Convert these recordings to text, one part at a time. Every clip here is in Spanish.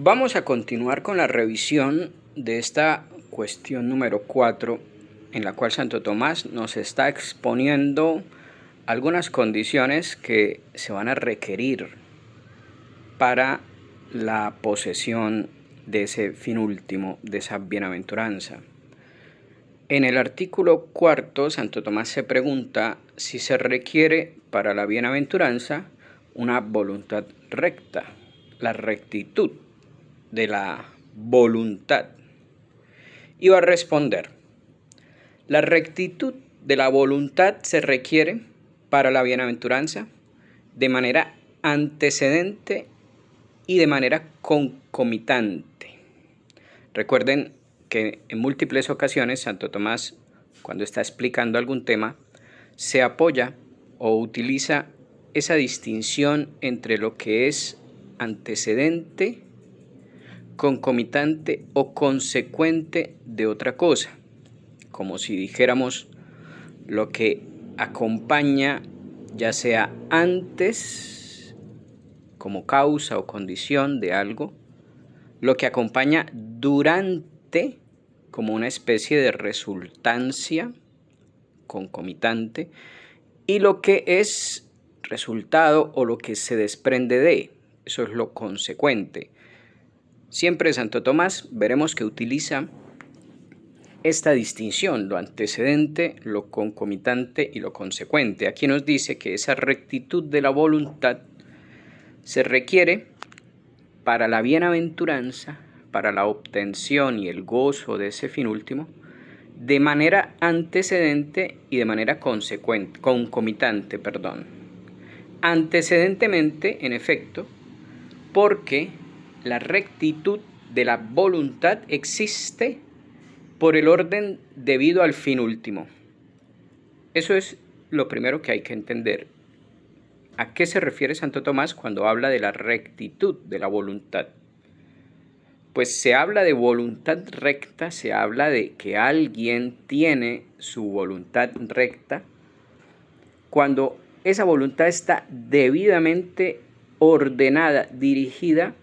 Vamos a continuar con la revisión de esta cuestión número 4, en la cual Santo Tomás nos está exponiendo algunas condiciones que se van a requerir para la posesión de ese fin último, de esa bienaventuranza. En el artículo 4, Santo Tomás se pregunta si se requiere para la bienaventuranza una voluntad recta, la rectitud de la voluntad. Y va a responder: la rectitud de la voluntad se requiere para la bienaventuranza de manera antecedente y de manera concomitante. Recuerden que en múltiples ocasiones Santo Tomás, cuando está explicando algún tema, se apoya o utiliza esa distinción entre lo que es antecedente, concomitante o consecuente de otra cosa, como si dijéramos lo que acompaña, ya sea antes como causa o condición de algo, lo que acompaña durante como una especie de resultancia concomitante, y lo que es resultado o lo que se desprende de, eso es lo consecuente. Siempre Santo Tomás veremos que utiliza esta distinción, lo antecedente, lo concomitante y lo consecuente. Aquí nos dice que esa rectitud de la voluntad se requiere para la bienaventuranza, para la obtención y el gozo de ese fin último, de manera antecedente y de manera concomitante. Antecedentemente, en efecto, porque la rectitud de la voluntad existe por el orden debido al fin último. Eso es lo primero que hay que entender. ¿A qué se refiere Santo Tomás cuando habla de la rectitud de la voluntad? Pues se habla de voluntad recta, se habla de que alguien tiene su voluntad recta cuando esa voluntad está debidamente ordenada, dirigida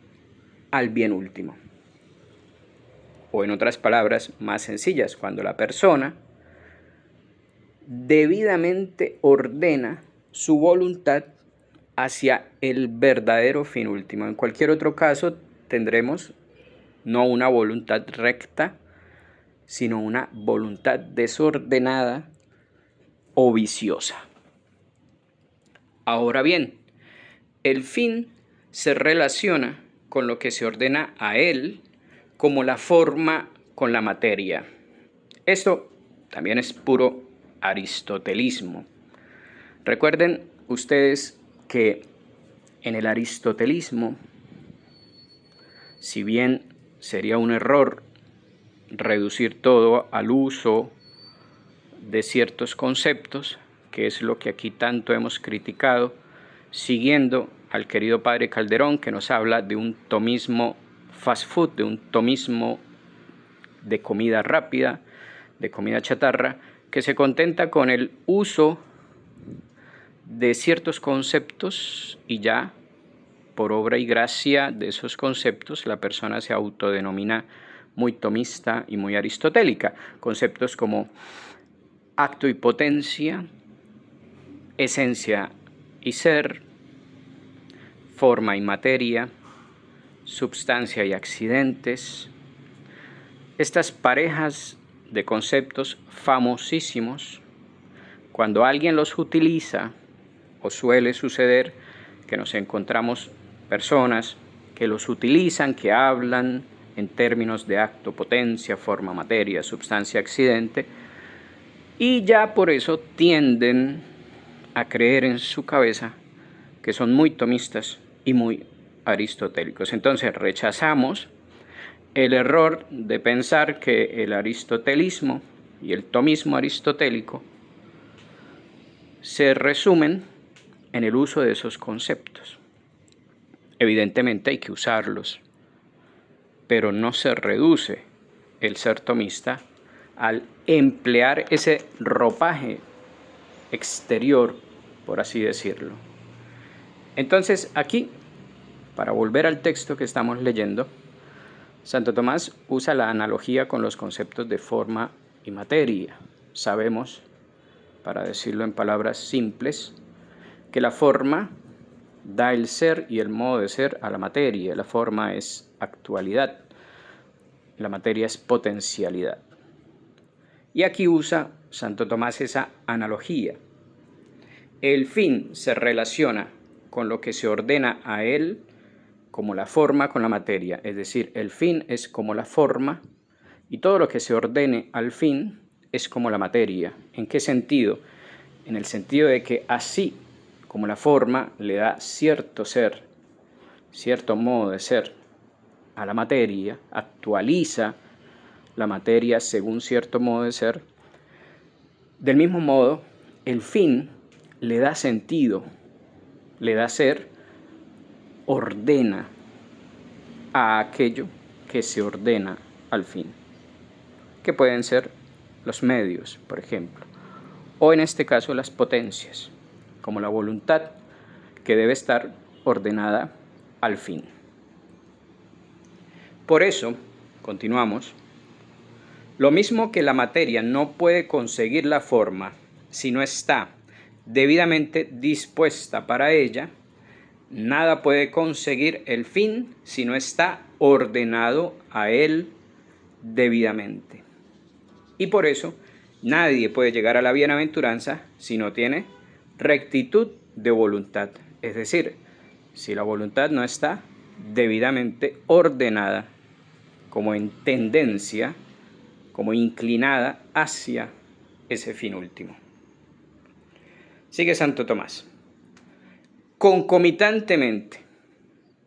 al bien último. O en otras palabras más sencillas, cuando la persona debidamente ordena su voluntad hacia el verdadero fin último. En cualquier otro caso tendremos no una voluntad recta, sino una voluntad desordenada o viciosa. Ahora bien, el fin se relaciona con lo que se ordena a él como la forma con la materia. Esto también es puro aristotelismo. Recuerden ustedes que en el aristotelismo, si bien sería un error reducir todo al uso de ciertos conceptos, que es lo que aquí tanto hemos criticado, siguiendo al querido padre Calderón, que nos habla de un tomismo fast food, de un tomismo de comida rápida, de comida chatarra, que se contenta con el uso de ciertos conceptos y ya, por obra y gracia de esos conceptos, la persona se autodenomina muy tomista y muy aristotélica. Conceptos como acto y potencia, esencia y ser, forma y materia, substancia y accidentes. Estas parejas de conceptos famosísimos, cuando alguien los utiliza, o suele suceder que nos encontramos personas que los utilizan, que hablan en términos de acto, potencia, forma, materia, substancia, accidente, y ya por eso tienden a creer en su cabeza que son muy tomistas y muy aristotélicos. Entonces rechazamos el error de pensar que el aristotelismo y el tomismo aristotélico se resumen en el uso de esos conceptos. Evidentemente hay que usarlos, pero no se reduce el ser tomista al emplear ese ropaje exterior, por así decirlo. Entonces aquí para volver al texto que estamos leyendo, Santo Tomás usa la analogía con los conceptos de forma y materia. Sabemos, para decirlo en palabras simples, que la forma da el ser y el modo de ser a la materia. La forma es actualidad, la materia es potencialidad. Y aquí usa Santo Tomás esa analogía. El fin se relaciona con lo que se ordena a él como la forma con la materia, es decir, el fin es como la forma y todo lo que se ordene al fin es como la materia. ¿En qué sentido? En el sentido de que así como la forma le da cierto ser, cierto modo de ser a la materia, actualiza la materia según cierto modo de ser, del mismo modo el fin le da sentido, le da ser, ordena a aquello que se ordena al fin, que pueden ser los medios, por ejemplo, o en este caso las potencias, como la voluntad, que debe estar ordenada al fin. Por eso, continuamos, lo mismo que la materia no puede conseguir la forma si no está debidamente dispuesta para ella, nada puede conseguir el fin si no está ordenado a él debidamente. Y por eso nadie puede llegar a la bienaventuranza si no tiene rectitud de voluntad. Es decir, si la voluntad no está debidamente ordenada como en tendencia, como inclinada hacia ese fin último. Sigue Santo Tomás. Concomitantemente,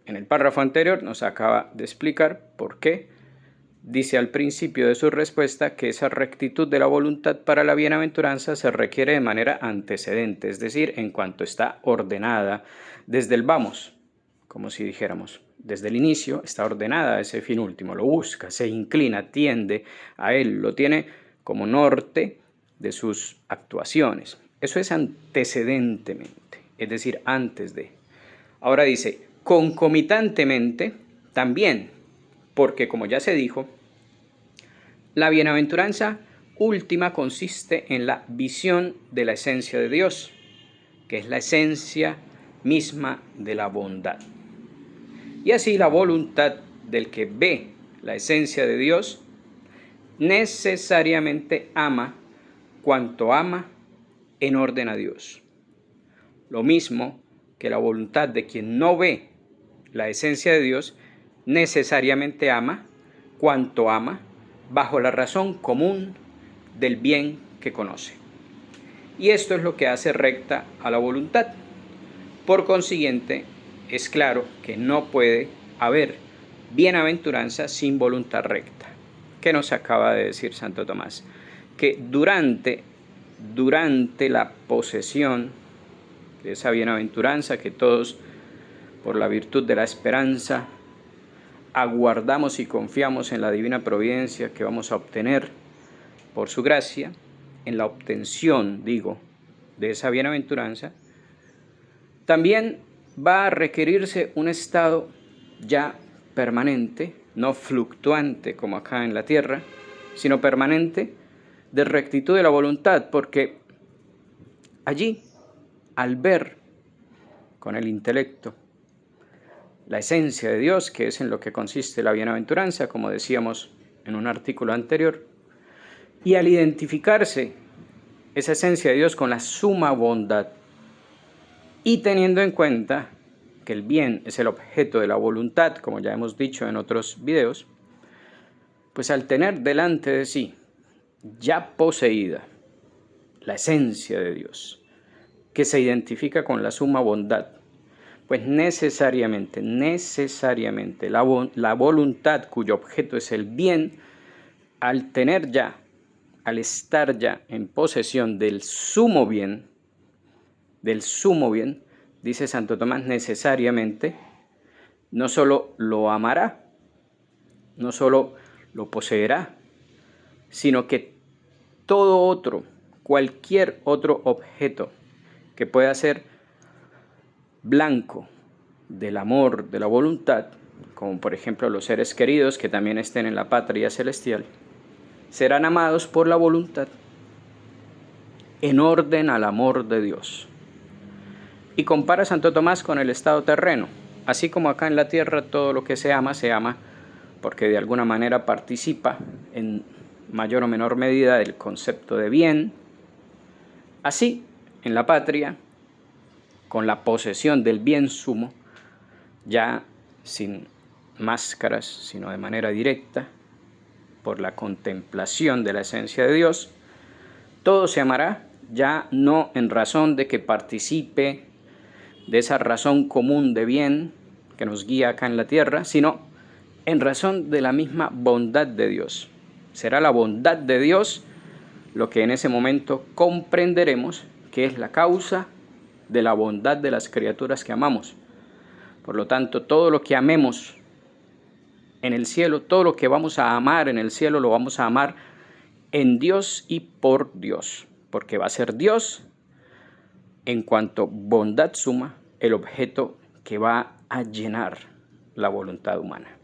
en el párrafo anterior nos acaba de explicar por qué dice al principio de su respuesta que esa rectitud de la voluntad para la bienaventuranza se requiere de manera antecedente, es decir, en cuanto está ordenada desde el vamos, como si dijéramos, desde el inicio está ordenada a ese fin último, lo busca, se inclina, tiende a él, lo tiene como norte de sus actuaciones. Eso es antecedentemente, es decir, antes de. Ahora dice, concomitantemente también, porque como ya se dijo, la bienaventuranza última consiste en la visión de la esencia de Dios, que es la esencia misma de la bondad. Y así la voluntad del que ve la esencia de Dios necesariamente ama cuanto ama en orden a Dios. Lo mismo que la voluntad de quien no ve la esencia de Dios necesariamente ama cuanto ama bajo la razón común del bien que conoce. Y esto es lo que hace recta a la voluntad. Por consiguiente, es claro que no puede haber bienaventuranza sin voluntad recta. ¿Qué nos acaba de decir Santo Tomás? Que durante la posesión de esa bienaventuranza que todos, por la virtud de la esperanza, aguardamos y confiamos en la divina providencia que vamos a obtener por su gracia, en la obtención, de esa bienaventuranza, también va a requerirse un estado ya permanente, no fluctuante como acá en la tierra, sino permanente, de rectitud de la voluntad, porque allí, al ver con el intelecto la esencia de Dios, que es en lo que consiste la bienaventuranza, como decíamos en un artículo anterior, y al identificarse esa esencia de Dios con la suma bondad, y teniendo en cuenta que el bien es el objeto de la voluntad, como ya hemos dicho en otros videos, pues al tener delante de sí ya poseída la esencia de Dios, que se identifica con la suma bondad, pues necesariamente la voluntad cuyo objeto es el bien, al estar ya en posesión del sumo bien, dice Santo Tomás, necesariamente no solo lo amará, no solo lo poseerá, sino que cualquier otro objeto que pueda ser blanco del amor, de la voluntad, como por ejemplo los seres queridos que también estén en la patria celestial, serán amados por la voluntad en orden al amor de Dios. Y compara Santo Tomás con el estado terreno. Así como acá en la tierra todo lo que se ama porque de alguna manera participa en mayor o menor medida del concepto de bien. Así, en la patria, con la posesión del bien sumo, ya sin máscaras, sino de manera directa, por la contemplación de la esencia de Dios, todo se amará ya no en razón de que participe de esa razón común de bien que nos guía acá en la tierra, sino en razón de la misma bondad de Dios. Será la bondad de Dios lo que en ese momento comprenderemos que es la causa de la bondad de las criaturas que amamos. Por lo tanto, todo lo que amemos en el cielo, todo lo que vamos a amar en el cielo, lo vamos a amar en Dios y por Dios, porque va a ser Dios, en cuanto bondad suma, el objeto que va a llenar la voluntad humana.